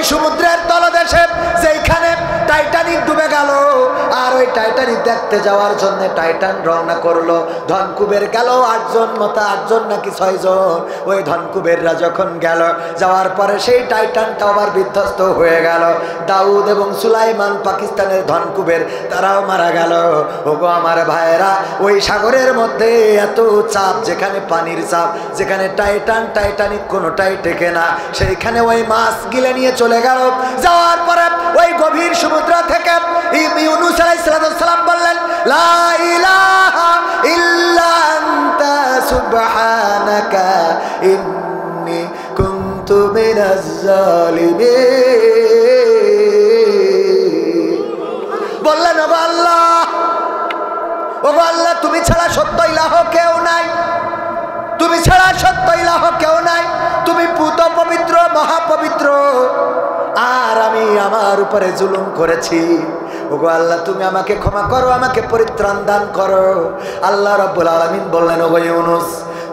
সমুদ্রের তলদেশে যেখানে টাইটানিক ডুবে গেল, আর ওই টাইটানিক দেখতে যাওয়ার জন্য টাইটান রওনা করলো। ধনকুবের গেল 8 জন মতো, 8 জন নাকি 6 জন। ওই ধনকুবেররা যখন গেল, যাওয়ার পরে সেই টাইটানটা আবার বিধ্বস্ত হয়ে গেল। দাউদ এবং সুলাইমান পাকিস্তানের ধনকুবের, তারাও মারা গেল। ওগো আমার ভাইয়েরা, ওই সাগরের মধ্যে এত চাপ, যেখানে পানির চাপ, যেখানে টাইটানিক কোনোটাই টেকে না, সেইখানে ওই মাছ গিলে নিয়ে চলে গেল। যাওয়ার পরে ওই গভীর সমুদ্র থেকে ইউনূস আলাইহিস সালাম বললেন, লা ইলাহা ইল্লা আনতা সুবহানাকা ইন্নী কুনতু মিনাজ জালিমিন। বললেন, ওগো আল্লাহ, ওগো আল্লাহ, তুমি ছাড়া সত্য ইলাহ কেউ নাই, তুমি ছাড়া সত্য ইলাহ কেউ নাই, তুমি পুত পবিত্র, মহাপবিত্র, আর আমি আমার উপরে জুলুম করেছি। ওগো আল্লাহ, তুমি আমাকে ক্ষমা করো, আমাকে পরিত্রাণ দান করো। আল্লাহ রাব্বুল আলামিন বললেন, ওগো ইউনূস,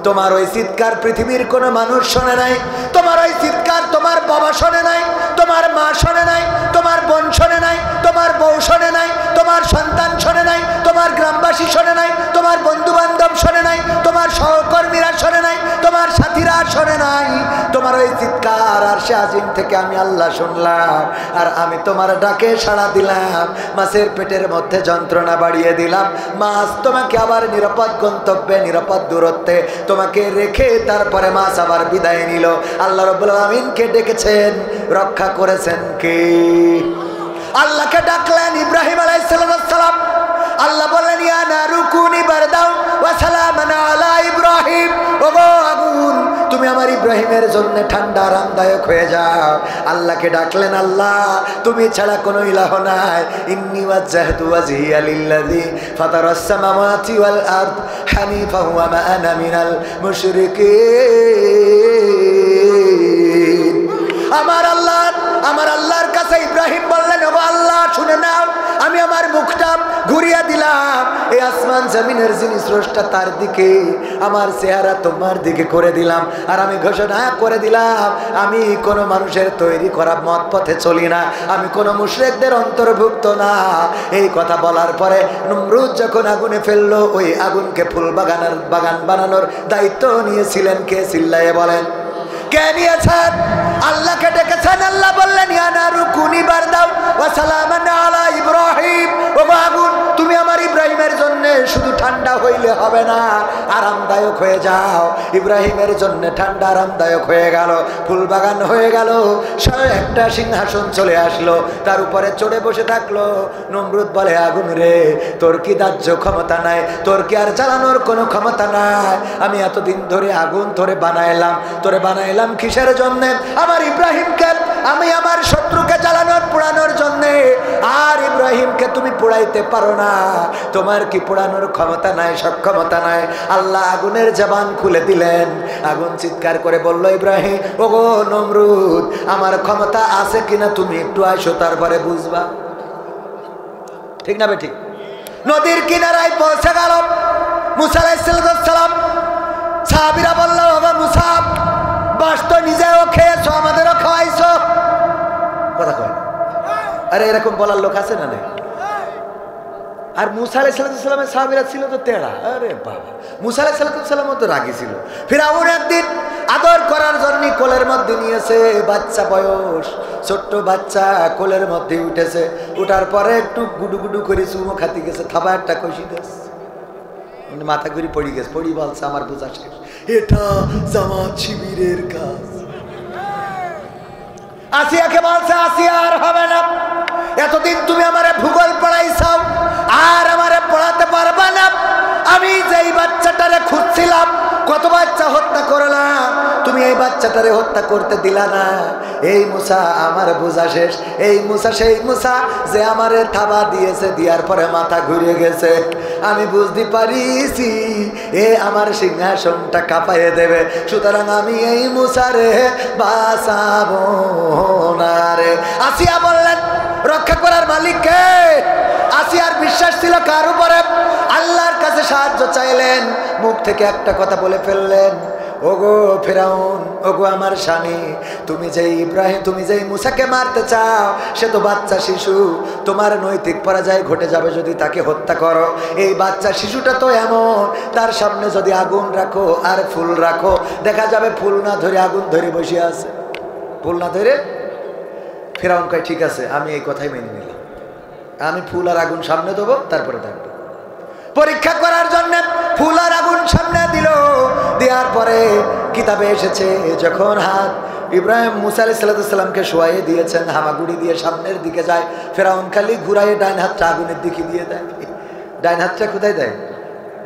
তোমার ওই চিৎকার পৃথিবীর কোনো মানুষ শোনে নাই, তোমার ওই চিৎকার তোমার বাবা শোনে নাই, তোমার মা শোনে নাই, তোমার বোন শোনে নাই, তোমার বউ শোনে নাই, তোমার সন্তান শোনে নাই, তোমার গ্রামবাসী শোনে নাই, তোমার বন্ধু বান্ধব শোনে নাই, তোমার সহকর্মীরা শোনে নাই, তোমার সাথীরা শোনে নাই। তোমার ওই চিৎকার আরশে আজিম থেকে আমি আল্লাহ শুনলাম, আর আমি তোমার ডাকে সাড়া দিলাম। মাছের পেটের মধ্যে যন্ত্রণা বাড়িয়ে দিলাম, মাছ তোমাকে আবার নিরাপদ গন্তব্যে, নিরাপদ দূরত্বে তোমাকে রেখে তারপরে মাছ আবার বিদায় নিল। আল্লাহ রাব্বুল আলামিনকে ডেকেছেন, রক্ষা করেছেন কে? আল্লাহকে ডাকলেন ইব্রাহিম আলাইহিস সালাম। আল্লাহ বললেন, ইয়া নারু কুনি বারদাও ওয়া সালামান আলা ইব্রাহিম। ওগো আগুন, তুমি আমার ইব্রাহিমের জন্য ঠান্ডা আরামদায়ক হয়ে যাও। আল্লাহকে ডাকলেন, আল্লাহ, তুমি ছাড়া কোনো ইলাহ নাই। ইন্নী ওয়াজ্জাহতু ওয়াজহিয়া লিল্লাযী ফাতারাস সামাওয়াতি ওয়াল আরদ হানিফা ওয়া মা আনা মিনাল মুশরিকিন। আমার আল্লাহর কাছে ইব্রাহিম বললেন, ওগো আল্লাহ, শুনে নাও, আমি আমার মুখটা ঘুরিয়ে দিলাম এই আসমান জমিনের যিনি স্রষ্টা তার দিকে, আমার চেহারা তোমার দিকে করে দিলাম, আর আমি ঘোষণা করে দিলাম, আমি কোনো মানুষের তৈরি করা মত পথে চলি না, আমি কোনো মুশরিকদের অন্তর্ভুক্ত না। এই কথা বলার পরে নমরুদ যখন আগুনে ফেললো, ওই আগুনকে ফুল বাগান বানানোর দায়িত্ব নিয়েছিলেন কে? চিল্লায়ে বলেন, কে নিয়েছেন? আল্লাহকে ডেকেছেন। আল্লাহ বললেন, ইয়া নারু কুনি বারদাও ওয়া সালামান আলা ইব্রাহিম। ওগো আগুন, তুমি আমার ইব্রাহিমের জন্য শুধু ঠান্ডা হইলে হবে না, আরামদায়ক হয়ে যাও। ইব্রাহিমের জন্য ঠান্ডা আরামদায়ক হয়ে গেল, ফুল বাগান হয়ে গেল, একটা সিংহাসন চলে আসলো, তার উপরে চড়ে বসে থাকলো। নমরুদ বলে, আগুন রে, তোর কি দাহ্য ক্ষমতা নাই? তোর কি আর জ্বালানোর কোনো ক্ষমতা নাই? আমি এতদিন ধরে আগুন তোরে বানাইলাম কিসের জন্যে? আমার ইব্রাহিমকে, আমি আমার শত্রুকে জ্বালানোর পোড়ানোর জন্যে, আর ইব্রাহিমকে তুমি পোড়াইতে পারো না। তোমার কি পোড়ানোর ক্ষমতা নাই, সক্ষমতা নাই? আল্লাহ আগুনের জবান খুলে দিলেন। আগুন চিৎকার করে বলল, ইব্রাহিম, ওগো নমরুদ, আমার ক্ষমতা আছে কিনা তুমি একটু আসো, তারপরে বুঝবা। ঠিক না বেঠিক? নদীর কিনারায় পৌঁছে গেল মুসা আলাইহিস সালাম। সাহাবীরা বলল, ওগো মুসা, বাস তো নিজেও খেয়েছো, আমাদেরও খাওয়াইছো। কথা কয়, আরে এরকম বলার লোক আছে না? আর মুসা আলাইহিস সালামের সাহাবীরা ছিল তো তেড়া। আরে বাবা, মুসা আলাইহিস সালাম তো রাগী ছিল। ফিরআউন একদিন আদর করার জন্য কোলের মধ্যে নিয়েছে, বাচ্চা বয়স, ছোট্ট বাচ্চা কোলের মধ্যে উঠেছে। উঠার পরে একটু গুডু করে চুমো খাতে গেছে, থাবা একটা কষি দিয়েছে, মাথা ঘুরি পড়ি গেছে। পড়ি বলছে, আমার বোঝা শেষ, এটা জামাত শিবিরের কাজ। আসিয়াকে বলছে, আসিয়া আর হবে না, এতদিন তুমি আমারে ভূগোল পড়াইছাও, আর আমারে পড়াতে পারবা না। আমি যেই বাচ্চাটারে খুঁজছিলাম, কত বাচ্চা হত্যা করলাম, তুমি এই বাচ্চাটারে হত্যা করতে দিলা না। এই মুসা আমার বোঝা শেষ। এই মুসা সেই মুসা যে আমারে থাবা দিয়েছে, দিয়ার পরে মাথা ঘুরে গেছে। আমি বুঝতে পারিছি এ আমার সিংহাসনটা কাঁপাইয়ে দেবে, সুতরাং আমি এই মুসারে বাঁচাবো না রে। আসিয়া বললেন, রক্ষা করার মালিক কে? আসিয়ার বিশ্বাস ছিল কার উপরে? আল্লাহর কাছে সাহায্য চাইলেন, মুখ থেকে একটা কথা বলে ফেললেন, ওগো ফেরাউন, ওগো আমার স্বামী, তুমি যেই মুসাকে মারতে চাও সে তো বাচ্চা শিশু, তোমার নৈতিক পরাজয় ঘটে যাবে যদি তাকে হত্যা করো। এই বাচ্চা শিশুটা তো এমন, তার সামনে যদি আগুন রাখো আর ফুল রাখো, দেখা যাবে ফুল না ধরে আগুন ধরে বসে আছে, ফুল না ধরে। ফেরাউন কয় ঠিক আছে, আমি এই কথাই মেনে নিলাম, আমি ফুল আর আগুন সামনে দেবো, তারপরে থাকবো। পরীক্ষা করার জন্য ফুল আর আগুন সামনে দিল, দেওয়ার পরে কিতাবে এসেছে যখন হাত ইব্রাহিম মুসা আলাইহিস সালামকে শোয়াইয়ে দিয়েছেন, হামাগুড়ি দিয়ে সামনের দিকে যায়, ফেরাউন খালি ঘুরাইয়ে ডাইন হাতটা আগুনের দিকে দিয়ে দেয়। ডাইন হাতটা কোথায় দেয়,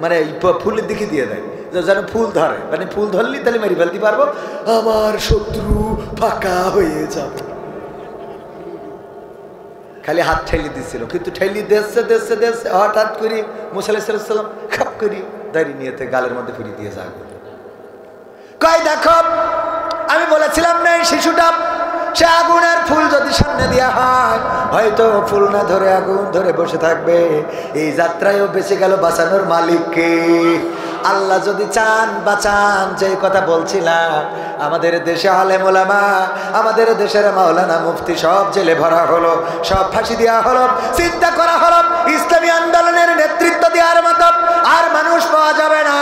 মানে ফুলের দিকে দিয়ে দেয়, যেন ফুল ধরে, মানে ফুল ধরলি তাহলে মেরে ফেলতে পারবো, আমার শত্রু ফাঁকা হয়ে যাবে। খালি হাত ঠেলি দিচ্ছিল, কিন্তু ঠেলি দেখছে হঠাৎ করে মুসা আলাইহিস সালাম খাপ করি দাঁড়িয়ে নিয়ে গালের মধ্যে ফিরিয়ে দিয়ে যাবে। কয় দেখো, আমি বলেছিলাম না এই শিশুটা সে আগুনের ফুল যদি সামনে দেওয়া হয় হয়তো ফুল না ধরে আগুন ধরে বসে থাকবে। এই যাত্রায়ও বেঁচে গেল বাঁচানোর মালিককে। আল্লাহ যদি চান বাঁচান। যে কথা বলছিলাম, আমাদের দেশে আলেম ওলামা, আমাদের দেশের মাওলানা মুফতি সব জেলে ভরা হলো, সব ফাঁসি দেওয়া হলো, চিন্তা করা হলো ইসলামী আন্দোলনের নেতৃত্ব দেওয়ার মতো আর মানুষ পাওয়া যাবে না।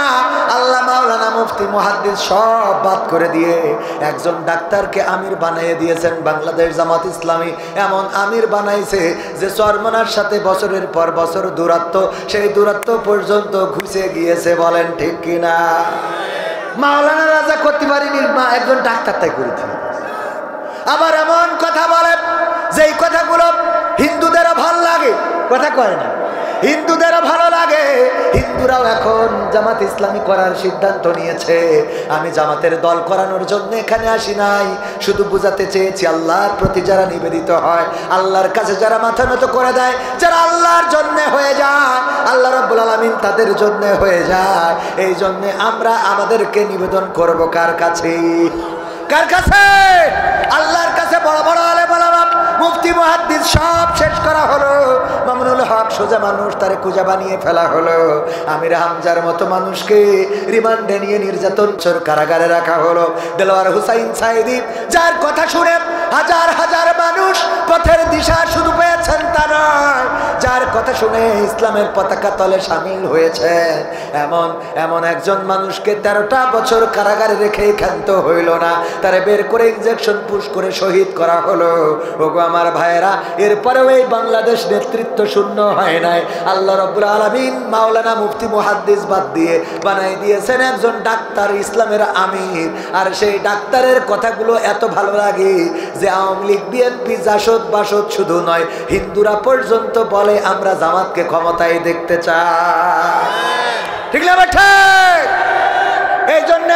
আল্লাহ মাওলানা মুফতি মুহাদ্দিস সব বাদ করে দিয়ে একজন ডাক্তারকে আমির বানিয়ে দিয়েছেন। বাংলাদেশ জামাত ইসলামী এমন আমির বানাইছে যে চরমনার সাথে বছরের পর বছর দূরত্ব, সেই দূরত্ব পর্যন্ত ঘুষে গিয়েছে। বলেন ঠিক কিনা? মাওলানা রাজা করতে পারিনি, একজন ডাক্তার তাই করেছে। আবার এমন কথা বলে যেই কথাগুলো হিন্দুদেরও ভালো লাগে, কথা কয় না, হিন্দুদেরও ভালো লাগে। হিন্দুরাও এখন জামাত ইসলামী করার সিদ্ধান্ত নিয়েছে। আমি জামাতের দল করানোর জন্য এখানে আসি নাই, শুধু বুঝাতে চেয়েছি আল্লাহর প্রতি যারা নিবেদিত হয়, আল্লাহর কাছে যারা মাথা নত করে দেয়, যারা আল্লাহর জন্য হয়ে যায়, আল্লাহ রাব্বুল আলামিন তাদের জন্য হয়ে যায়। এই জন্য আমরা আমাদেরকে নিবেদন করব কার কাছে? কার কাছে? আল্লাহর কাছে। বড় বড় আলেম ওলামা মুফতি মুহাদ্দিস সব শেষ করা হলো। মামুনুল হক সোজা মানুষ, তারে কুজা বানিয়ে ফেলা হলো। আমির হামজার মতো মানুষকে রিমান্ডে নিয়ে নির্যাতন কারাগারে রাখা হলো। দেলোয়ার হুসাইন সাইদি, যার কথা শুনে হাজার হাজার মানুষ পথের দিশা শুধু পেয়েছেন তা নয়, যার কথা শুনে ইসলামের পতাকা তলে সামিল হয়েছে, এমন একজন মানুষকে 13টা বছর কারাগারে রেখে ক্ষান্ত হইল না, তারে বের করে ইনজেকশন পুশ করে শহীদ করা হলো। ওগো আমার ভাইয়েরা, এরপরেও এই বাংলাদেশ নেতৃত্ব শূন্য হয় নাই। আল্লাহ রাব্বুল আলামিন মাওলানা মুফতি মুহাদ্দিস বাদ দিয়ে বানাই দিয়েছেন একজন ডাক্তার, ইসলামের আমির। আর সেই ডাক্তারের কথাগুলো এত ভালো লাগে যে আওয়ামী লীগ বিএনপি জাসদ বাসদ শুধু নয়, হিন্দুরা পর্যন্ত বলে আমরা জামাতকে ক্ষমতায় দেখতে চাই। ঠিক না বেঠা? এই জন্য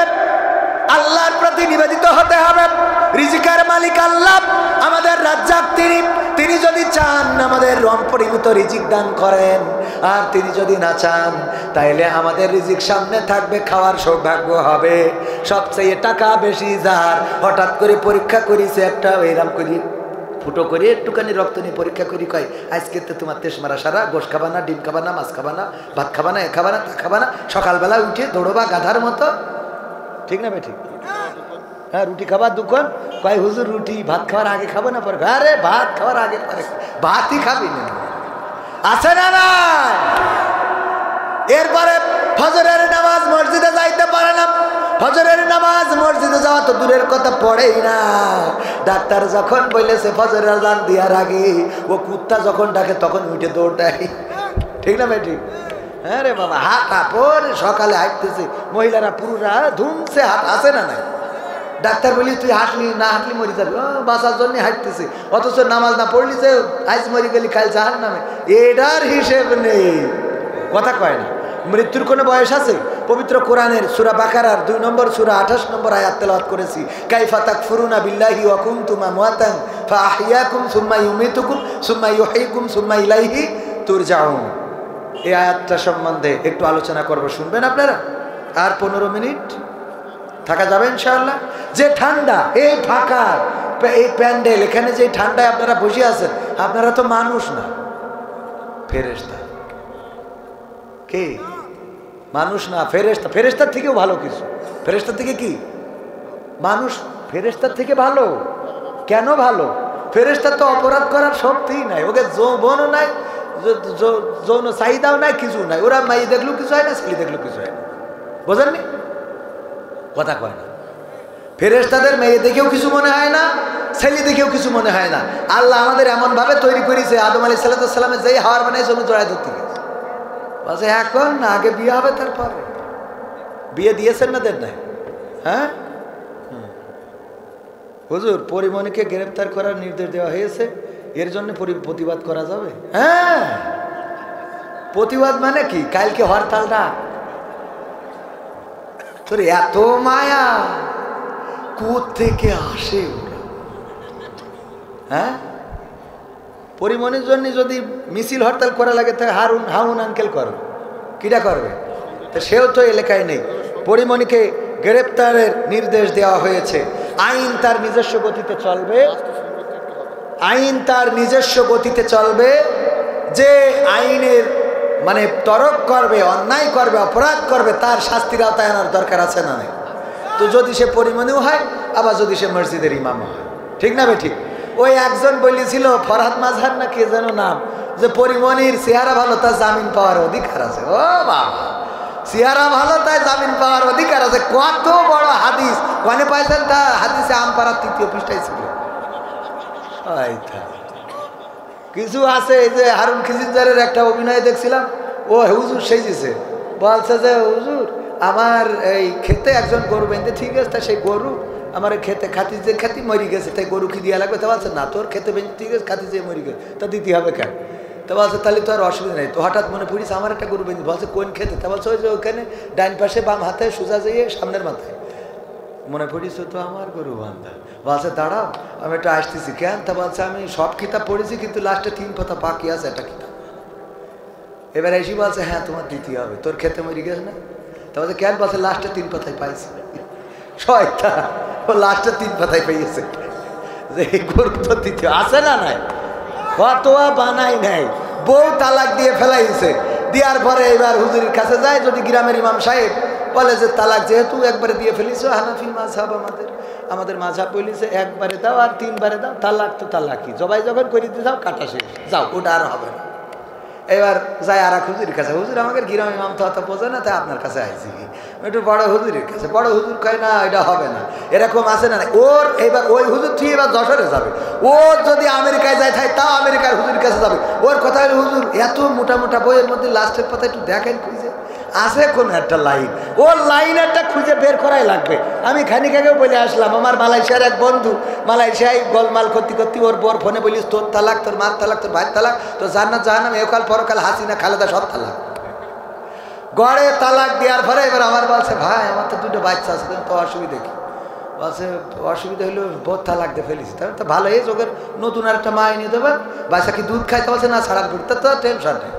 আল্লাহর প্রতি নিবেদিত হতে হবে। রিজিকের মালিক আল্লাহ, আমাদের রাজ্জাক তিনি যদি চান আমাদের অপরিমিত রিজিক দান করেন, আর তিনি যদি না চান তাইলে আমাদের রিজিক সামনে থাকবে, খাওয়ার সৌভাগ্য হবে। সবচেয়ে টাকা বেশি যার, হঠাৎ করে পরীক্ষা করেছে একটা এরাম করি ফুটো করে একটুখানি রক্ত নিয়ে পরীক্ষা করি, কয় আজকে তো তোমার তেস মারা সারা, গোশ খাবা না, ডিম খাবা না, মাছ খাবা না, ভাত খাবা না, এ খাবা না, তা খাবা না, সকালবেলা উঠে দৌড়বা গাধার মতো। ঠিক না ভাই? ঠিক। হ্যাঁ, রুটি খাবার দুক্ষণ, কয় হুজুর রুটি ভাত খাওয়ার আগে খাবো না পরে? আরে ভাত খাওয়ার আগে পরে ভাতই খাবি না, আছে না না? এরপরে ফজরের নামাজ মসজিদে যাইতে পারে না, ফজরের নামাজ মসজিদে যাওয়া তো দূরের কথা, পড়েই না। ডাক্তার যখন বলেছে ফজরের আযান দেওয়ার আগে, ও কুত্তা যখন ডাকে তখন উঠে দৌড়ায়। ঠিক না ভাই? ঠিক। হ্যাঁ রে বাবা, হাঁটা পরে সকালে হাঁটতেছে মহিলারা পুরুষরা ধুমছে, হাট আছে না নাই? ডাক্তার বলি তুই হাঁটলি না, হাঁটলি মরি যাবি, বাঁচার জন্য হাঁটতেছে, অথচ নামাজ না পড়লি যে আজ মরি গেলি কাল জাহান নামে, এটার হিসেব নেই। কথা কয় না? মৃত্যুর কোনো বয়স আছে? পবিত্র কোরআনের সূরা বাকারার 2 নম্বর সূরা 28 নম্বর আয়াত তেলাওয়াত করেছি, কাইফা তাকফুরুনা বিল্লাহি ওয়া কুনতুম আমওয়াতান ফাআহইয়াকুম সুম্মা ইউমীতুকুম সুম্মা ইউহয়িকুম সুম্মা ইলাইহি তুরজাউন। এই আয়াতটা সম্বন্ধে একটু আলোচনা করব, শুনবেন আপনারা? আর 15 মিনিট থাকা যাবে ইনশাআল্লাহ। যে ঠান্ডা, এই ফাঁকা, এই প্যান্ডেল, এখানে যে ঠান্ডায় আপনারা বসে আছেন, আপনারা তো মানুষ না, ফেরেশতা। কে? মানুষ না, ফেরেশতা। ফেরেশতার থেকেও ভালো কিছু। ফেরেশতার থেকে কি মানুষ? ফেরেশতার থেকে ভালো। কেন ভালো? ফেরেশতার তো অপরাধ করার শক্তিই নাই, ওকে যৌবনও নাই, যৌন চাহিদাও নাই, কিছু নাই। ওরা মাই দেখলেও কিছু হয় না, ছেলে দেখলেও কিছু হয় না। বোঝেননি? কথা কয় না। ফেরেশতাদের মেয়ে দেখেও কিছু মনে হয় না, ছেলে দেখেও কিছু মনে হয় না। আল্লাহ আমাদের এমন ভাবে তৈরি করেছে, আদম আলাইহিস সালামের যেই হাওয়ার বানাইছে অন্য জড়ায় ধরতে গেছে। বলছে এখন না, আগে বিয়ে হবে তারপরে। বিয়ে দিয়েছেন না দেন নাই? হ্যাঁ হুজুর, পরিমণিকে গ্রেফতার করার নির্দেশ দেওয়া হয়েছে, এর জন্য প্রতিবাদ করা যাবে? হ্যাঁ, প্রতিবাদ মানে কি? কালকে হরতাল ডাক। তোর এত মায়া কোত্থেকে আসে ওরা? হ্যাঁ, পরিমণির জন্য যদি মিছিল হরতাল করা লাগে তাহলে হাউন আঙ্কেল করো, কিটা করবে? তো সেও তো এলাকায় নেই। পরিমণিকে গ্রেপ্তারের নির্দেশ দেওয়া হয়েছে। আইন তার নিজস্ব গতিতে চলবে, আইন তার নিজস্ব গতিতে চলবে। যে আইনের মানে তরক করবে, অন্যায় করবে, অপরাধ করবে, তার শাস্তির আওতায় আনার দরকার আছে না নাই? তো যদি সে পরিমণিও হয়, আবার যদি সে মসজিদের ইমামও হয়, ঠিক না বেঠিক? ওই একজন বলেছিল, ফরহাদ মাঝহার না কে যেন নাম, যে পরিমণির চেহারা ভালো, তার জামিন পাওয়ার অধিকার আছে। ও বাবা, চেহারা ভালো তাই জামিন পাওয়ার অধিকার আছে। কত বড় হাদিস! ওখানে পাইছেন তা হাদিসে আমপাড়ার 3য় পৃষ্ঠায় ছিল। কিছু আছে, এই যে হারুন খিজিনজারের একটা অভিনয় দেখছিলাম, ও হুজুর সেজেছে, বলছে যে হুজুর আমার এই খেতে একজন গরু বেঁধে, ঠিক আছে, তা সেই গরু আমার খেতে খাতি যে খাতি মরি গেছে, তাই গরু কি দেওয়া লাগবে? তা বলছে না, তোর খেতে বেঁধে ঠিক আছে, খাতি যে মরি গেছে, তা দিতে হবে কেন? তা বলছে তাহলে তো আর অসুবিধা নেই। তো হঠাৎ মনে পড়িস আমার একটা গরু বেঁধে। বলছে কোন খেতে? তা বলছে ওই যে ওখানে ডাইন পাশে বাম হাতে সোজা যেয়ে সামনের মাথায়। মনে পড়িস তো আমার গরু বান্ধা। বলছে দাঁড়াও আমি একটু আসতেছি। কেন? তা বলছে আমি সব কিতাব পড়েছি, কিন্তু লাস্টে 3 পাতা বাকি আছে একটা কিতাব। এবার এসে বলছে হ্যাঁ তোমার দিতে হবে, তোর খেতে মরি গেছে না? তা বলছে কেন? বলছে লাস্টে 3 পাতায় পাইছি। শয়তান, ও লাস্টে 3 পাতায় পেয়েছে যে এই গরু তো দিতে আছে না নাই? ফতোয়া বানাই নাই, বউ তালাক দিয়ে ফেলাইছে। দেওয়ার পরে এবার হুজুরের কাছে যায়, যদি গ্রামের ইমাম সাহেব বলে যে তালাক যেহেতু একবারে দিয়ে ফেলিস, হানাফি মাযহাব আমাদের মাযহাব বলিছে একবারে দাও আর 3 বারে দাও, তালাক তো তালাকই, জবাই যখন করে দিয়ে যাও কাটা শেষ, যাও, ওটা আর হবে না। এবার যাই আর এক হুজুরের কাছে, হুজুর আমাকে গ্রাম ইমাম তো অত বোঝে না, তাই আপনার কাছে আইছি, একটু বড় হুজুরের কাছে। বড় হুজুর কয় না, এটা হবে না, এরকম আছে না। ওর এবার ওই হুজুর ঠিক এবার যশোরে যাবে, ও যদি আমেরিকায় যায় তাই তাও আমেরিকার হুজুরের কাছে যাবে। ওর কথা হলো হুজুর এত মোটা মোটা বইয়ের মধ্যে লাস্টের পাতা একটু দেখেন খুঁজে আছে কোন একটা লাইন, ও লাইন একটা খুঁজে বের করাই লাগবে। আমি খানিক আগেও বলে আসলাম, আমার মালয়েশিয়ার এক বন্ধু মালয়েশিয়ায় গোলমাল করতে করতে ওর বর ফোনে বলিস তোর তালাক, তোর মার তালাক, তোর ভাইয়ের তালাক, তোর জান্নাত জাহান্নাম, একাল পরকাল, হাসিনা খালেদা সব তালাক। গড়ে তালাক দেওয়ার পরে এবার আমার বলছে ভাই আমার তো 2টো বাচ্চা আছে, তো অসুবিধা কি? বলছে অসুবিধা হলো বোধ তালাক দিয়ে ফেলিস। তাহলে তো ভালো হয়েছে, ওকে নতুন আর একটা মায় নিয়ে দেবেন, বাচ্চা কি দুধ খাইতে বলছে না ছাড়া করতে, তো টেনশন নেই।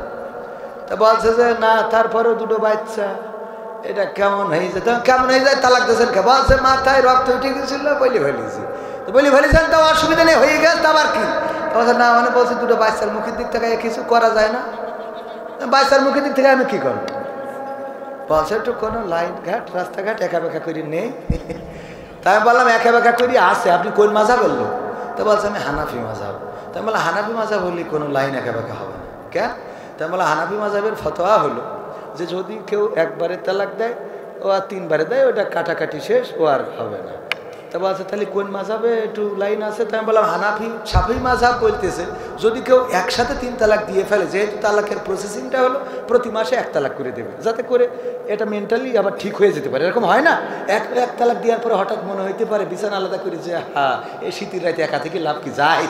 তা বলছে যে না তারপরেও 2টো বাচ্চা, এটা কেমন হয়েছে? তখন কেমন হয়ে যায় তালাক দিয়েছেন কে? বলছে মাথায় রক্ত উঠে গেছিল, বলি ফেলেছি। তো বলি ফেলেছেন তো অসুবিধা নেই, হয়ে গেছে, আবার কি? বলছে না মানে বলছে 2টো বাচ্চার মুখের দিক থেকে কিছু করা যায় না। বাচ্চার মুখের দিক থেকে আমি কি করবো? বলছে একটু কোনো লাইন ঘাট রাস্তাঘাট একা বেকা করি নেই। তাই আমি বললাম একা বেকা করি আছে, আপনি কোন মাযহাব বললো? তো বলছে আমি হানাফি মাযহাব। তাই বললাম হানাফি মাযহাব হলে কোনো লাইন একা বেকা হবে না কেন? তাই বললাম হানাফি মাযহাবের ফতোয়া হলো যে যদি কেউ একবারে তালাক দেয়, ও আর 3 বারে দেয়, ওটা কাটাকাটি শেষ, ও আর হবে না। তা বলছে তাহলে কোন মাযহাবে একটু লাইন আছে? তাই আমি বললাম হানাফি শাফি মাযহাব বলতেছে যদি কেউ একসাথে 3 তালাক দিয়ে ফেলে, যেহেতু তালাকের প্রসেসিংটা হলো প্রতি মাসে 1 তালাক করে দেবে, যাতে করে এটা মেন্টালি আবার ঠিক হয়ে যেতে পারে। এরকম হয় না, এক তালাক দেওয়ার পরে হঠাৎ মনে হইতে পারে বিছানা আলাদা করে যে হ্যাঁ এই শীতের রাতে একা থেকে লাভ কি, যাই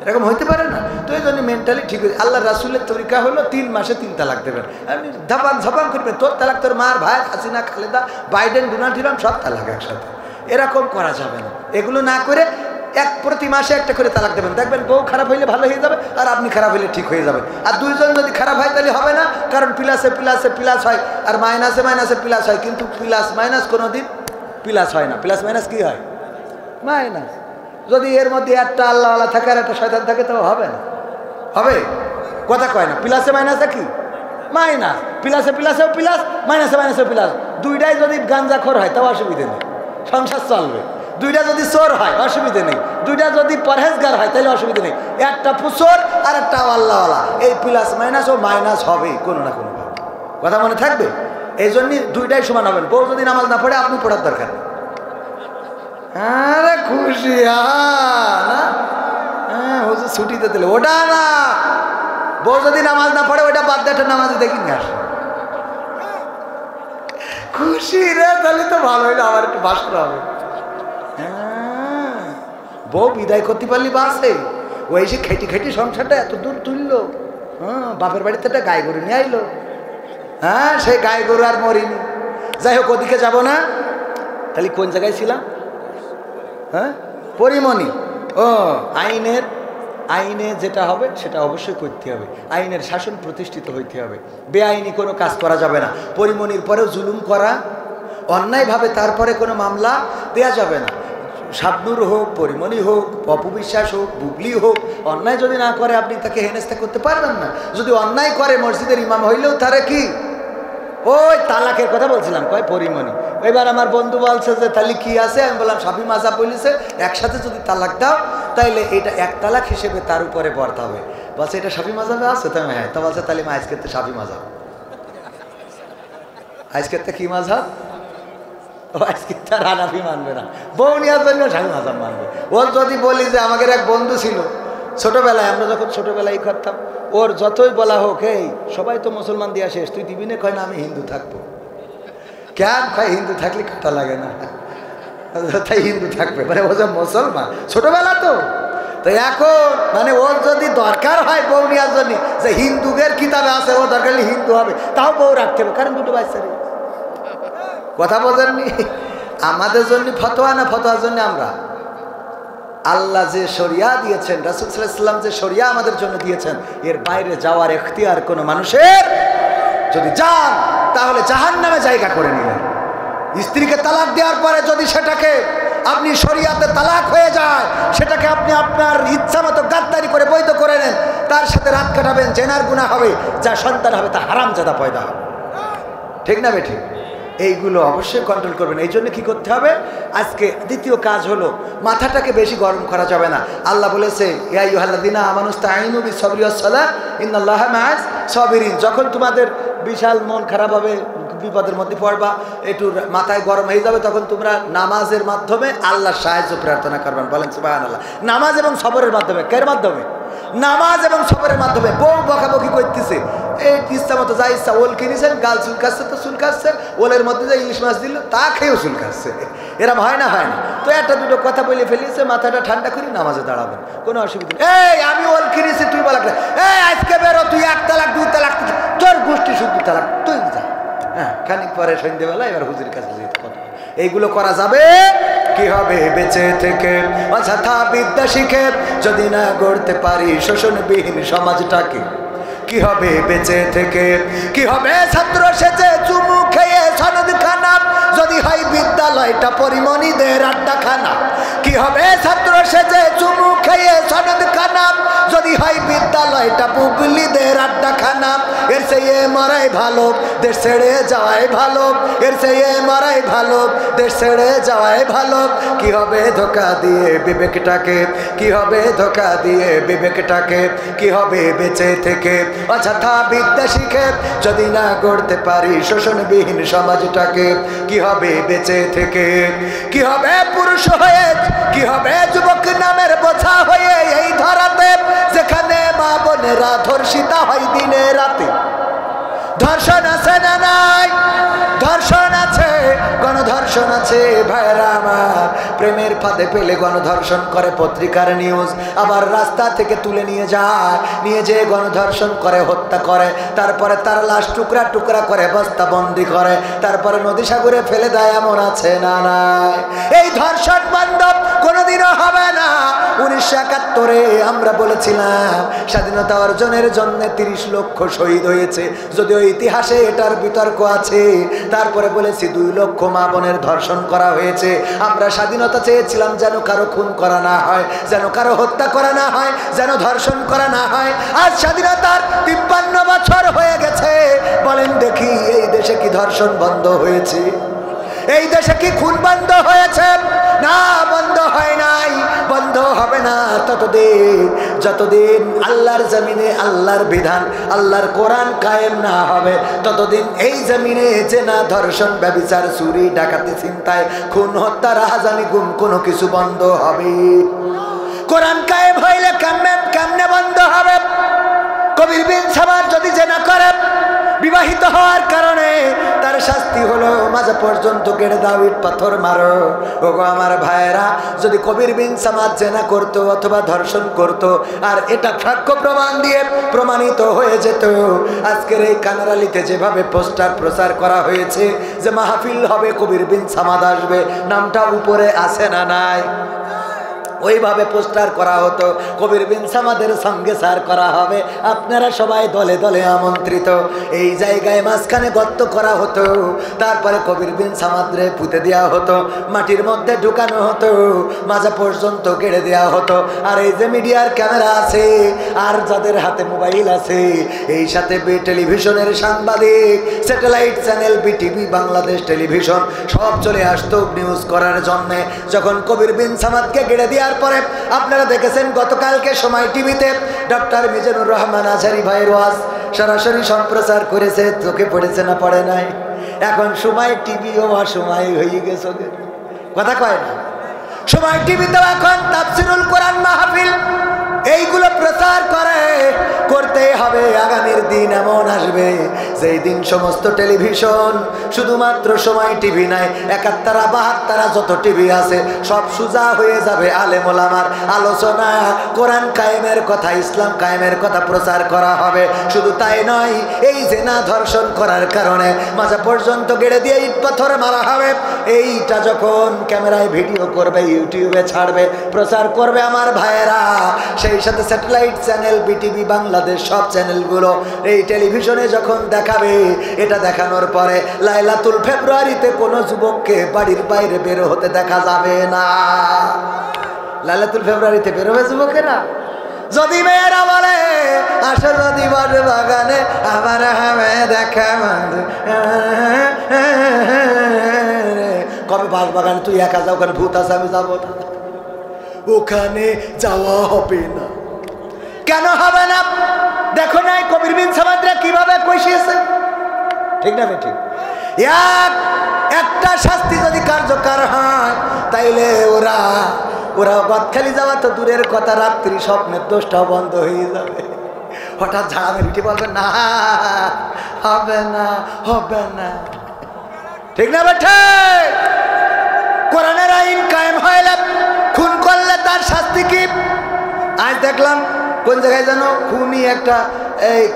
এরকম হইতে পারে না। তো এই জন্য মেন্টালি ঠিক হয়েছে। আল্লাহ রাসুলের তরিকা হলো 3 মাসে 3 তালাক দেবেন। আপনি ধাপান ঝাপান করবেন, তোর তালাক, তোর মার, ভাই, Hasina, Khaleda, Biden, Donald Trump সব তালাক একসাথে, এরকম করা যাবে না। এগুলো না করে প্রতি মাসে 1টা করে তালাক দেবেন, দেখবেন বউ খারাপ হইলে ভালো হয়ে যাবে, আর আপনি খারাপ হইলে ঠিক হয়ে যাবে। আর 2 জন যদি খারাপ হয় তাহলে হবে না, কারণ প্লাসে প্লাসে প্লাস হয়, আর মাইনাসে মাইনাসে প্লাস হয়, কিন্তু প্লাস মাইনাস কোনোদিন প্লাস হয় না। প্লাস মাইনাস কি হয়? মাইনাস। যদি এর মধ্যে একটা আল্লাহওয়ালা থাকে আর একটা শয়তান থাকে তো হবে না, হবে? কথা কয় না, প্লাসে মাইনাসে কি মাইনাস, প্লাসে প্লাসেও প্লাস, মাইনাসে মাইনাসেও প্লাস। দুইটাই যদি গাঞ্জাখোর হয় তাও অসুবিধে নেই, সংসার চলবে। দুইটা যদি চোর হয় অসুবিধে নেই, দুইটা যদি পরহেজগার হয় তাহলে অসুবিধে নেই। একটা চোর আর একটা আল্লাহওয়ালা, এই প্লাস মাইনাস ও মাইনাস হবেই কোনো না কোনো ভাবে। কথা মনে থাকবে? এই জন্যই দুইটাই সমান হবেন। বউ যদি নামাজ না পড়ে আপনি পড়ার দরকার নেই। আরে খুশি না, হ্যাঁ হুজুর ছুটিতে দিলে ওটা না। বউ যদি নামাজ না পড়ে ওটা বাদ দিয়ে নামাজ দেখি না আসে খুশি রে, তাহলে তো ভালো হইলো, আমার একটু ভাস্কর হবে। বউ বিদায় করতে পারলি বাসে, ও এসে খেটি খেটি সংসারটা এত দূর তুললো। হ্যাঁ, বাপের বাড়িতে একটা গায়ে গরু নিয়ে আইলো। হ্যাঁ, সেই গায়ে গরু আর মরিনি। যাই হোক, ওদিকে যাবো না। তাহলে কোন জায়গায় ছিলাম? হ্যাঁ, পরিমণি। ও আইনে যেটা হবে সেটা অবশ্যই করতে হবে। আইনের শাসন প্রতিষ্ঠিত হইতে হবে, বেআইনি কোনো কাজ করা যাবে না। পরিমণির পরেও জুলুম করা, অন্যায়ভাবে তারপরে কোনো মামলা দেয়া যাবে না। শাবনুর হোক, পরিমণি হোক, অপবিশ্বাস হোক, বুবলি হোক, অন্যায় যদি না করে আপনি তাকে হেনস্থা করতে পারবেন না। যদি অন্যায় করে মসজিদের ইমাম হইলেও তারা কি, ওই তালাকের কথা বলছিলাম, কয় পরিমণি। এবার আমার বন্ধু বলছে যে তাহলে কি আছে, আমি বললাম শাফি মাযহাব বলেছে একসাথে যদি তালাক দাও তাইলে এটা এক তালাক হিসেবে তার উপরে পড়তে হবে। বলছে এটা শাফি মাযহাবে আছে? তো হ্যাঁ। তো বলছে তাহলে আজকের তো শাফি মাযহাব। আজকের তো কি মাযহাব? ও আজকে তার হানাফি মানবে না, বউ নেওয়ার জন্য শাফি মাযহাব মানবে। ওর যদি বলি যে আমাদের এক বন্ধু ছিল ছোটবেলায়, আমরা যখন ছোটবেলায় করতাম, ওর যতই বলা হোক এই সবাই তো মুসলমান দিয়া শেষ, তুই দিবি না? কয় না আমি হিন্দু থাকবো। কেন? কয় হিন্দু থাকলে কাটা লাগে না, তাই হিন্দু থাকবে। মানে ও যে মুসলমান ছোটবেলা তো। তো এখন মানে ওর যদি দরকার হয় বউ নেওয়ার জন্য, যে হিন্দুদের কিতাবে আছে ও দরকার হলে হিন্দু হবে, তাও বউ রাখতে হবে, কারণ দুটো বাচ্চা। কথা বোঝেননি? আমাদের জন্য ফতোয়া না, ফতোয়ার জন্য আমরা। আল্লাহ যে শরিয়া দিয়েছেন, রাসূল সাল্লাল্লাহু আলাইহি ওয়াসাল্লাম যে শরিয়া আমাদের জন্য দিয়েছেন, এর বাইরে যাওয়ার এখতিয়ার কোনো মানুষের যদি যান তাহলে জাহান্নামে জায়গা করে নিলেন। স্ত্রীকে তালাক দেওয়ার পরে যদি সেটাকে আপনি শরিয়াতে তালাক হয়ে যায়, সেটাকে আপনি আপনার ইচ্ছা মতো গাদ্দারি করে বৈধ করে নেন, তার সাথে রাত কাটাবেন, জেনার গুনাহ হবে, যা সন্তান হবে তা হারামজাদা পয়দা হবে। ঠিক না বেঠিক? এইগুলো অবশ্যই কন্ট্রোল করবেন। এই জন্য কী করতে হবে? আজকে দ্বিতীয় কাজ হলো মাথাটাকে বেশি গরম করা যাবে না। আল্লাহ বলেছে ইয়া আইয়ুহাল্লাযীনা আমানুস্তাঈনু বিস-সাবরি ওয়াস-সালাহ ইন্নাল্লাহা মা'আস সাবিরিন। যখন তোমাদের বিশাল মন খারাপ হবে, বিপদের মধ্যে পড়বা, একটু মাথায় গরম হয়ে যাবে, তখন তোমরা নামাজের মাধ্যমে আল্লাহর সাহায্য প্রার্থনা করবেন। বলেন সুবহানাল্লাহ। নামাজ এবং সবরের মাধ্যমে। কার মাধ্যমে? নামাজ এবং সবরের মাধ্যমে। বউ বকাবকি করতেছে, এই ইচ্ছা মতো যা ইচ্ছা, ওল কিনেছেন, গাল চুলকাচ্ছে তো চুলকাচ্ছে, ওলের মধ্যে যা ইলিশ মাছ দিল তা খেয়েও চুলকাচ্ছে। এরম হয় না? হয় না? তো একটা দুটো কথা বলে ফেলিয়েছে, মাথাটা ঠান্ডা করি নামাজে দাঁড়াবেন, কোনো অসুবিধা নেই। এই আমি ওল কিনেছি, তুই বলা এই আজকে বেরো, তুই এক তালাক দুই তালাক, তোর গোষ্ঠী শুধু তালাক, তুই যা। হ্যাঁ, খানিক পরে সন্ধ্যেবেলা এবার হুজুর কাছে যেতে কথা। এইগুলো করা যাবে? কি হবে বেঁচে থেকে অযথা বিদ্যা শিখে যদি না গড়তে পারি শোষণবিহীন সমাজটাকে? কি হবে বেঁচে থেকে? কি হবে ছাত্র সেজে চুমু খেয়ে সনদ খানা যদি হয় বিদ্যালয়টা পরিমণিদের আড্ডাখানা? কি হবে ছাত্র সেজে চুমু খেয়ে সনদ খানা যদি হয় বিদ্যালয়টা বুবলিদের আড্ডাখানা? এর চেয়ে মরাই ভালো, দেশ ছেড়ে যাওয়াই ভালো, এর চেয়ে মরাই ভালো, দেশ ছেড়ে যাওয়াই ভালো। কি হবে ধোকা দিয়ে বিবেকটাকে? কি হবে ধোকা দিয়ে বিবেকটাকে? কি হবে বেঁচে থেকে অযথা বিদ্যা শিখে যদি না গড়তে পারি শোষণবিহীন সমাজটাকে? কি হবে বেঁচে থেকে? কি হবে পুরুষ হয়ে? কি হবে যুবক নামের বোঝা হয়ে এই ধরাতে, যেখানে মা বোনেরা ধর্ষিতা হয় দিনে রাতে? ধর্ষণ আছে না নাই? ধর্ষণ আছে, গণধর্ষণ আছে। ভাইরা আমার, প্রেমের ফাঁদে পেলে গণধর্ষণ করে পত্রিকার নিউজ, আবার রাস্তা থেকে তুলে নিয়ে যায়, নিয়ে যেয়ে গণধর্ষণ করে, হত্যা করে, তারপরে তার লাশ টুকরা টুকরা করে বস্তাবন্দি করে, তারপরে নদী সাগরে ফেলে দেয়। এমন আছে না নাই? এই ধর্ষণ বন্ধ কোনোদিনও হবে না। 1971 আমরা বলেছিলাম স্বাধীনতা অর্জনের জন্য 30 লক্ষ শহীদ হয়েছে, যদিও ইতিহাসে এটার বিতর্ক আছে। তারপরে বলেছি 2 লক্ষ মা বোনের ধর্ষণ করা হয়েছে। আমরা স্বাধীনতা স্বাধীনতা চেয়েছিলাম যেন কারো খুন করা না হয়, যেন কারো হত্যা করা না হয়, যেন ধর্ষণ করা না হয়। আজ স্বাধীনতার 53 বছর হয়ে গেছে, বলেন দেখি এই দেশে কি ধর্ষণ বন্ধ হয়েছে? এই দেশে কি খুন বন্ধ হয়েছে? না, বন্ধ হয় নাই, বন্ধ হবে না ততদিন যতদিন আল্লাহর জমিনে আল্লাহর বিধান, আল্লাহর কোরআন কায়েম না হবে, ততদিন এই জমিনে জেনা, ধর্ষণ, ব্যভিচার, চুরি, ডাকাতি, ছিনতাই, খুন, হত্যা, রাহাজানি, গুম কোনো কিছু বন্ধ হবে? কোরআন কায়েম হইলে কেমনে বন্ধ হবে? কবির বিন সামাদ যদি জেনা করে, বিবাহিত হওয়ার কারণে তার শাস্তি হলো মাঝে পর্যন্ত কেটে দাও, ইট পাথর মারো। ওগো আমার ভাইয়েরা, যদি কবির বিন সামাদ জেনা করতো অথবা ধর্ষণ করতো আর এটা সাক্ষ্য প্রমাণ দিয়ে প্রমাণিত হয়ে যেত, আজকের এই কানারালিতে যেভাবে পোস্টার প্রচার করা হয়েছে যে মাহফিল হবে, কবির বিন সামাদ আসবে, নামটা উপরে আছে না নাই? ওইভাবে পোস্টার করা হতো, কবির বিন সামাদের সঙ্গে সার করা হবে, আপনারা সবাই দলে দলে আমন্ত্রিত। এই জায়গায় মাঝখানে গর্ত করা হতো, তারপরে কবির বিন সামাদরে পুঁতে দেওয়া হতো, মাটির মধ্যে ঢুকানো হতো, মাঝে পর্যন্ত কেড়ে দেওয়া হতো। আর এই যে মিডিয়ার ক্যামেরা আছে আর যাদের হাতে মোবাইল আছে, এই সাথে টেলিভিশনের সাংবাদিক, satellite channel, BTV, Bangladesh television সব চলে আসতো নিউজ করার জন্যে। যখন কবির বিন সামাদকে কেড়ে দেওয়ার পরে আপনারা দেখেছেন গতকালকে সময় টিভিতে ডক্টর মিজানুর রহমান আজহারি ভাইয়ের ওয়াজ সরাসরি সম্প্রচার করেছে, চোখে পড়েছে না পড়ে নাই? এখন সময় টিভিও অসময় হয়ে গেছে, কথা কয় না? সময় টিভিতেও এখন তাফসিরুল কোরআন মাহফিল এইগুলো প্রচার করতেই হবে। আগামীর দিন এমন আসবে যেই দিন সমস্ত টেলিভিশন, শুধুমাত্র সময় টিভি নাই, 71 72 যত টিভি আছে সব সুজা হয়ে যাবে আলেম ওলামার আলোচনা, কোরআন কায়েমের কথা, ইসলাম কায়েমের কথা প্রচার করা হবে। শুধু তাই নয়, এই জেনা ধর্ষণ করার কারণে মাঝে পর্যন্ত গেড়ে দিয়ে ইট পাথর মারা হবে, এইটা যখন ক্যামেরায় ভিডিও করবে, ইউটিউবে ছাড়বে, প্রচার করবে আমার ভাইয়েরা, সেই সাথে স্যাটেলাইট চ্যানেল, বিটিভি, বাংলাদেশ সব চ্যানেলগুলো এই টেলিভিশনে যখন দেখাবে, এটা দেখানোর পরে লাইলাতুল ফেব্রুয়ারিতে কোনো যুবককে বাড়ির বাইরে বের হতে দেখা যাবে না। লাইলাতুল ফেব্রুয়ারিতে বের হবে যুবকেরা? যদি মেয়েরা বলে আসো যদি বড় বাগানে আমার হবে দেখা, কবে বাস বাগানে তুই একা যাও, ওখানে ভূত আছে, আমি যাবো না, ওখানে যাওয়া হবে না। কেন হবে না? দেখো নাই কবির বিন সামাদরা কিভাবে কষিয়েছে, ঠিক না? ঠিক। একটা শাস্তি যদি কার্যকর হয় তাইলে ওরা গদখালি যাওয়া তো দূরের কথা, রাত্রি স্বপ্নের দোষটাও বন্ধ হয়ে যাবে। হঠাৎ ঝাড়া মেরিটি বলবে না, হবে না, হবে না, ঠিক না? বেঠে কোরআনের আইন কায়েম হইলে খুন করলে তার শাস্তি কি? আজ দেখলাম কোন জায়গায় যেন খুনি একটা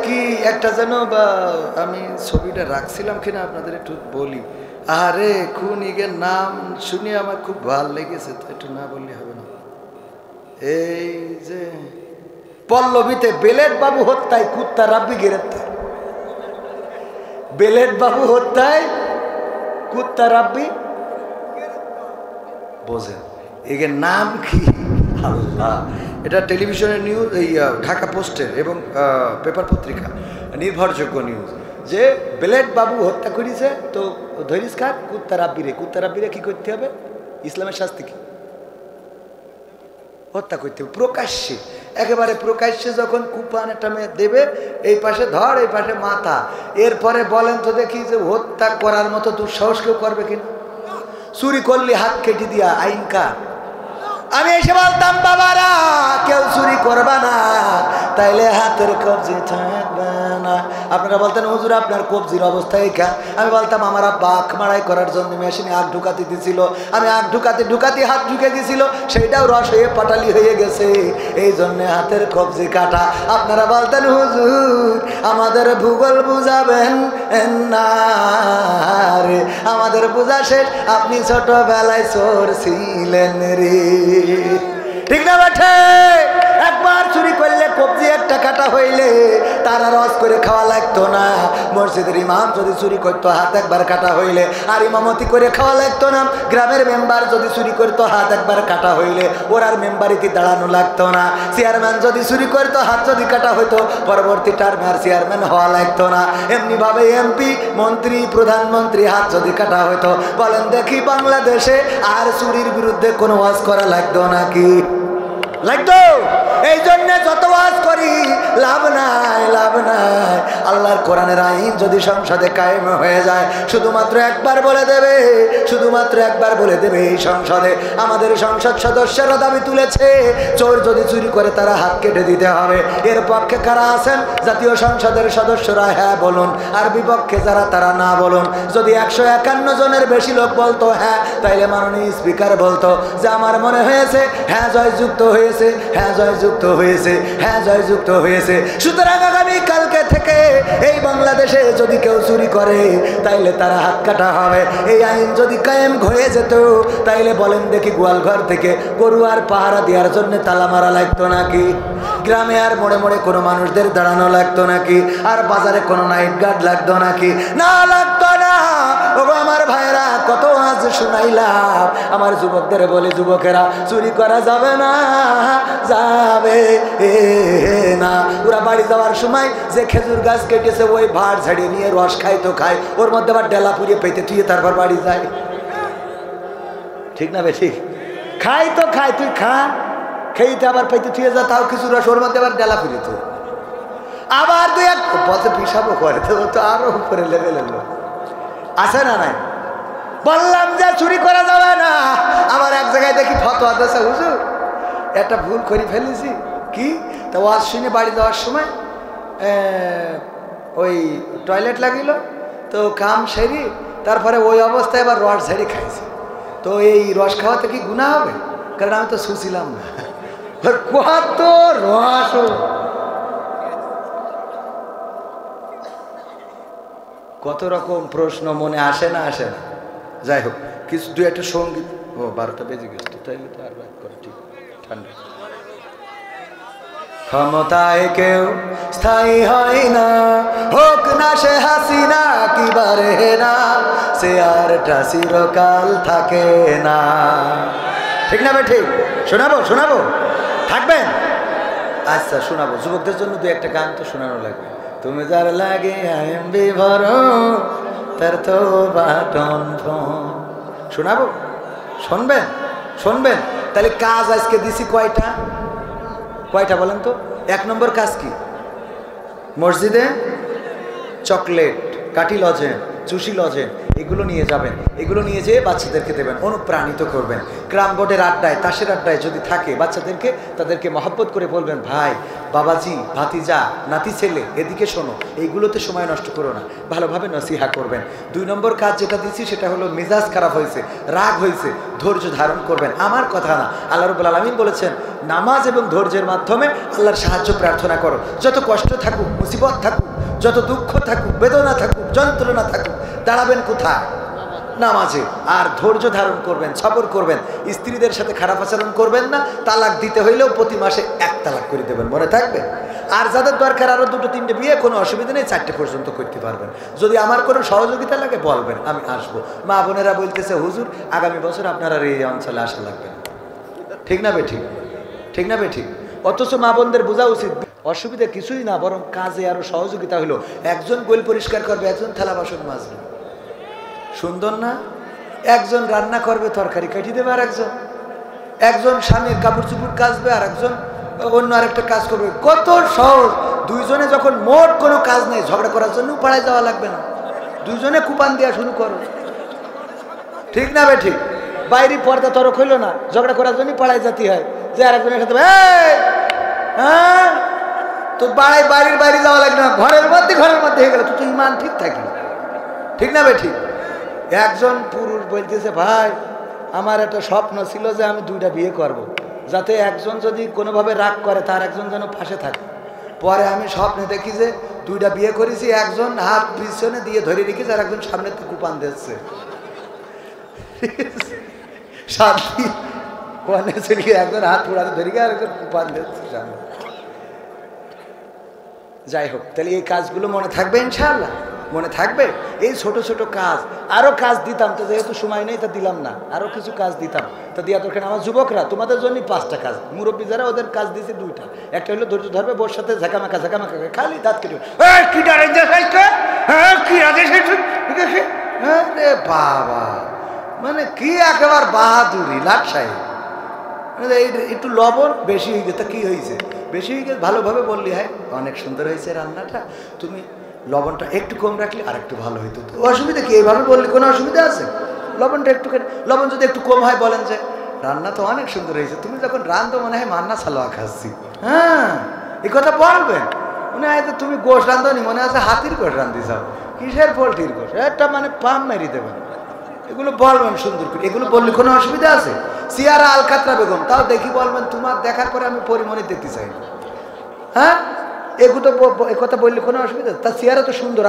কি একটা যেন, বা আমি ছবিটা রাখছিলাম কিনা আপনাদের একটু বলি। আরে খুনিকে নাম শুনে আমার খুব ভালো লেগেছে, তো একটু না বললে হবে না। এই যে পল্লবীতে বেলেট বাবু হত্যায় কুত্তা রাব্বি গ্রেপ্তার। বেলেট বাবু হত্যায় কুত্তা রাব্বি, বোঝেন এর নাম কি? আল্লাহ, এটা টেলিভিশনের নিউজ, এই ঢাকা পোস্টের এবং পেপার পত্রিকা নির্ভরযোগ্য নিউজ, যে বেলেট বাবু হত্যা করেছে, তো ধরিস কার? কুত্তা রাব্বিরে। কুত্তা রাব্বিরে কি করতে হবে? ইসলামের শাস্তি কি? হত্যা করতে হবে প্রকাশ্যে, একেবারে প্রকাশ্যে। যখন কুপান একটা মেয়ে দেবে, এই পাশে ধর, এই পাশে মাথা, এরপরে বলেন তো দেখি যে হত্যা করার মতো দুঃসাহস কেউ করবে কিনা? চুরি করলে হাত কেটে দিয়া আইন কার? আমি এসে বলতাম বাবারা কেউ চুরি করবা না, তাইলে হাতের কবজি থাকবে না। আপনারা বলতেন হুজুর আপনার কবজির অবস্থা এইখান। আমি বলতাম আমার আব্বা আখ মারাই করার জন্য মেশিনে আখ ঢুকাতে দিয়েছিল, আমি আখ ঢুকাতে হাত ঢুকে দিয়েছিল, সেইটাও রস হয়ে পাটালি হয়ে গেছে, এই জন্য হাতের কবজি কাটা। আপনারা বলতেন হুজুর আমাদের ভূগোল বুঝাবেন না রে, আমাদের বুঝা শেষ, আপনি ছোটবেলায় চোর ছিলেন রে, ঠিক না বেঠে? একবার চুরি করলে কবজি একটা কাটা হইলে তারা রস করে খাওয়া লাগতো। লাগতো না। মসজিদের ইমাম যদি চুরি করতো হাত একবার কাটা হইলে আর ইমামতি করে খাওয়া লাগতো না। গ্রামের মেম্বার যদি চুরি করতো হাত একবার কাটা হইলে ওর আর মেম্বারিতে দাঁড়ানো লাগতো না। চেয়ারম্যান যদি চুরি করতো হাত যদি কাটা হইতো পরবর্তী টার্মে আর চেয়ারম্যান হওয়া লাগতো না। এমনি ভাবে এমপি, মন্ত্রী, প্রধানমন্ত্রী হাত যদি কাটা হইতো, বলেন দেখি বাংলাদেশে আর চুরির বিরুদ্ধে কোনো ওয়াজ করা লাগতো নাকি? লাগতো? এই জন্য যত ওয়াজ করি লাভ নাই, লাভ নাই। আল্লাহর কোরআনের আইন যদি সংসদে কায়েম হয়ে যায়, শুধুমাত্র একবার বলে দেবে, শুধুমাত্র একবার বলে দেবে এই সংসদে আমাদের সংসদ সদস্যরা দাবি তুলেছে চোর যদি চুরি করে তারা হাত কেটে দিতে হবে। এর পক্ষে কারা আছেন? জাতীয় সংসদের সদস্যরা হ্যাঁ বলুন, আর বিপক্ষে যারা তারা না বলুন। যদি 151 জনের বেশি লোক বলতো হ্যাঁ, তাইলে মাননীয় স্পিকার বলতো যে আমার মনে হয়েছে হ্যাঁ জয়যুক্ত হয়েছে, হ্যাঁ জয়যুক্ত হয়েছে, হ্যাঁ জয়যুক্ত হয়েছে। সুতরাং আগামী কালকে থেকে এই বাংলাদেশে যদি কেউ চুরি করে তাইলে তারা হাত কাটা হবে। এই আইন যদি কায়েম হয়ে যেত তাইলে বলেন দেখি গোয়ালঘর থেকে গরু আর পাহারা দেওয়ার জন্য তালা মারা লাগতো নাকি? গ্রামে আর মোড়ে মোড়ে কোনো মানুষদের দাঁড়ানো লাগতো নাকি? আর বাজারে কোনো নাইট গার্ড লাগতো নাকি? না, লাগতো না। ওগো আমার ভাইরা, কত আজ শুনাইলাম। আমার যুবকদের বলে, যুবকেরা চুরি করা যাবে না, যাবে না। ওরা বাড়ি যাওয়ার সময় যে খেজুর গাছ কেটেছে ওই ভাড় ঝাড়িয়ে নিয়ে রস খাই তো খায়, ওর মধ্যে আবার ডেলা পুড়িয়ে পেতে থুয়ে তারপর বাড়ি যায়। ঠিক না বেশি? খাই তো খাই, তুই খা, খেয়েতে আবার পেতে থুয়ে যা, তাও কিছু রস ওর মধ্যে আবার ডেলা পুড়িয়ে তো আবার দুই এক পথে পিসাবো করে, তো আরো উপরে লেভেল এলো। আছে না নাই? বললাম যে চুরি করা যাবে না। আবার এক জায়গায় দেখি ফতোয়া দিয়েছে, হুজুর একটা ভুল করে ফেলেছি। কি? তা ওয়াজ শুনে বাড়ি যাওয়ার সময় ওই টয়লেট লাগিল, তো কাম সেরি তারপরে ওই অবস্থায় আবার রস ঝেড়ে খাইছে। তো এই রস খাওয়াতে কি গুনাহ হবে? কারণ আমি তো শুছিলাম না। কত রস! কত রকম প্রশ্ন মনে আসে না, আসে না। যাই হোক, কিছু দু একটা সঙ্গীত। ও 12টা বেজে গেছে, তাইলে তো আর রাত করে, ঠিক ঠান্ডা। ক্ষমতায় কেউ স্থায়ী হয় না, হোক না সে হাসিনা কি বারে না, সে আরটা চিরকাল থাকে না। ঠিক না ভাই? ঠিক। শোনাবো? শোনাবো? থাকবেন? আচ্ছা শোনাবো। যুবকদের জন্য দু একটা গান তো শোনানো লাগবে। তুমি যার লাগে আইম বিভর তার তো বাটন ফোন। শোনাবো? শুনবেন? শুনবেন? তাহলে কাজ আজকে দিছি কয়টা? কয়টা বলেন তো? 1 নম্বর কাজ কি? মসজিদে চকলেট, কাঠি লজেন, চুষি লজেন এগুলো নিয়ে যাবেন। এগুলো নিয়ে যেয়ে বাচ্চাদেরকে দেবেন, অনুপ্রাণিত করবেন। ক্রাম বোর্ডের আড্ডায়, তাসের আড্ডায় যদি থাকে বাচ্চাদেরকে, তাদেরকে মহব্বত করে বলবেন, ভাই, বাবাজি, ভাতিজা, নাতি ছেলে, এদিকে শোনো, এইগুলোতে সময় নষ্ট করো না। ভালোভাবে নসিহা করবেন। 2 নম্বর কাজ যেটা দিচ্ছি সেটা হলো মেজাজ খারাপ হয়েছে, রাগ হয়েছে, ধৈর্য ধারণ করবেন। আমার কথা না, আল্লাহ রাব্বুল আলামিন বলেছেন নামাজ এবং ধৈর্যের মাধ্যমে আল্লাহর সাহায্য প্রার্থনা করো। যত কষ্ট থাকুক, মুসিবত থাকুক, যত দুঃখ থাকুক, বেদনা থাকুক, যন্ত্রণা থাকুক, দাঁড়াবেন কোথায়? নামাজে। আর ধৈর্য ধারণ করবেন, সবর করবেন। স্ত্রীদের সাথে খারাপ আচরণ করবেন না। তালাক দিতে হইলেও প্রতি মাসে 1 তালাক করে দেবেন, মনে থাকবে। আর যাদের দরকার আরো 2-3টে বিয়ে, কোনো অসুবিধা নেই, 4টে পর্যন্ত করতে পারবেন। যদি আমার কোনো সহযোগিতা লাগে বলবেন, আমি আসবো। মা বোনেরা বলতেছে, হুজুর আগামী বছর আপনারা এই অঞ্চলে আসা লাগবে না। ঠিক না বেঠিক? ঠিক না বেঠিক? অথচ মা বোনদের বোঝা উচিত অসুবিধা কিছুই না, বরং কাজে আরো সহযোগিতা হলো। একজন গোল পরিষ্কার করবে, একজন থালা বাসন মাজবে। সুন্দর না? একজন রান্না করবে, তরকারি কাটি দেবে, আর একজন স্বামীর কাপড় চুপড় কাচবে, আর একজন অন্য আরেকটা কাজ করবে। কত সহজ! 2 জনে যখন মোট কোনো কাজ নেই, ঝগড়া করার জন্য পাড়ায় যাওয়া লাগবে না। 2 জনে কুপান দেওয়া শুরু করো। ঠিক না বে ঠিক? বাইরে পর্দা তরক হইলো না, ঝগড়া করার জন্যই পাড়ায় যেতে হয়। যে আরেকজনের সাথে হ্যাঁ, তো বাড়ির বাইরে যাওয়া লাগবে না, ঘরের মধ্যে হয়ে গেল, তো ইমান ঠিক থাকলো। ঠিক না বে ঠিক? একজন পুরুষ বলতেছে, ভাই, আমার একটা স্বপ্ন ছিল যে আমি 2টা বিয়ে করব, যাতে একজন যদি কোনোভাবে রাগ করে তার একজন যেন পাশে থাকে। পরে আমি স্বপ্নে দেখি যে 2টা বিয়ে করেছি, একজন হাত পিছনে দিয়ে ধরে রেখেছে, আর একজন সামনে থেকে কুপান দিচ্ছে। শান্তি কোনে চলে, একজন হাত পুরাতে ধরে গিয়ে আর একজন কুপান দিচ্ছে সামনে। যাই হোক, তাহলে এই কাজগুলো মনে থাকবে ইনশাআল্লাহ, মনে থাকবে। এই ছোট ছোট কাজ, আরও কাজ দিতাম, তো যেহেতু সময় নেই তা দিলাম না, আরও কিছু কাজ দিতাম, তা দিয়া দরকার। আমার যুবকরা তোমাদের জন্যই 5টা কাজ, মুরব্বী যারা ওদের কাজ দিয়েছে 2টা। একটা হলো ধৈর্য ধরবে, বোর সাথে ঝাঁকামাকা খালি দাঁত কেটে বাবা, মানে কি একেবারে বাহাদুরি লাটসাই। একটু লবণ বেশি হয়ে গেছে, কি হয়েছে বেশি হয়ে গেছে, ভালোভাবে বললি হয় অনেক সুন্দর হয়েছে রান্নাটা, তুমি লবণটা একটু কম রাখলে আর একটু ভালো হইতো। অসুবিধা কি, এইভাবে বললি কোনো অসুবিধা আছে? লবণটা একটু, লবণ যদি একটু কম হয় বলেন যে রান্না তো অনেক সুন্দর হয়েছে, তুমি যখন রান্ধো মনে হয় মান্না সালোয়া খাচ্ছি। হ্যাঁ, এই কথা বলবেন। মনে হয় তো তুমি গোশ রান্ধো নি, মনে আছে হাতির গোশ রান্ধি যাও, কিসের পোলট্রির গোশ, একটা মানে পাম মেরি দেবেন। এগুলো বলবেন সুন্দর করে, এগুলো বললে কোনো অসুবিধা আছে? সিয়ারা আলকাতরা বেগম, তাও দেখি বলবেন তোমার দেখার পরে আমি পরিমণি দেখতে চাই। হ্যাঁ, এগুলো কথা বললে কোনো অসুবিধা? তার সিয়ারা তো সুন্দর।